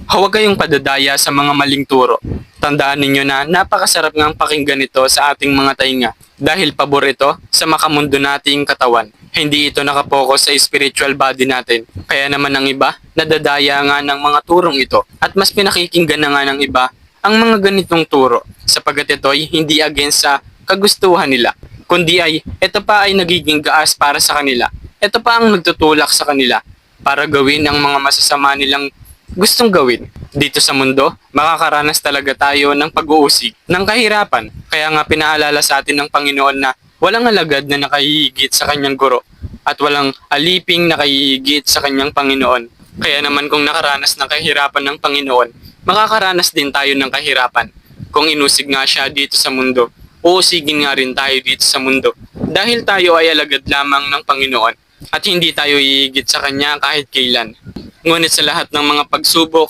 Huwag kayong padadaya sa mga maling turo. Tandaan ninyo na napakasarap ngang pakinggan ito sa ating mga tainga dahil pabor ito sa makamundo nating katawan. Hindi ito nakapokus sa spiritual body natin. Kaya naman ang iba, nadadaya nga ng mga turong ito at mas pinakikinggan na nga ng iba ang mga ganitong turo sapagkat ito'y hindi against sa kagustuhan nila, kundi ay ito pa ay nagiging gaas para sa kanila. Ito pa ang nagtutulak sa kanila para gawin ang mga masasama nilang gustong gawin. Dito sa mundo, makakaranas talaga tayo ng pag-uusig, ng kahirapan. Kaya nga pinaalala sa atin ng Panginoon na walang alagad na nakahihigit sa kanyang guro at walang aliping nakahihigit sa kanyang Panginoon. Kaya naman kung nakaranas ng kahirapan ng Panginoon, makakaranas din tayo ng kahirapan. Kung inusig nga siya dito sa mundo, uusigin nga rin tayo dito sa mundo. Dahil tayo ay alagad lamang ng Panginoon at hindi tayo hihigit sa Kanya kahit kailan. Ngunit sa lahat ng mga pagsubok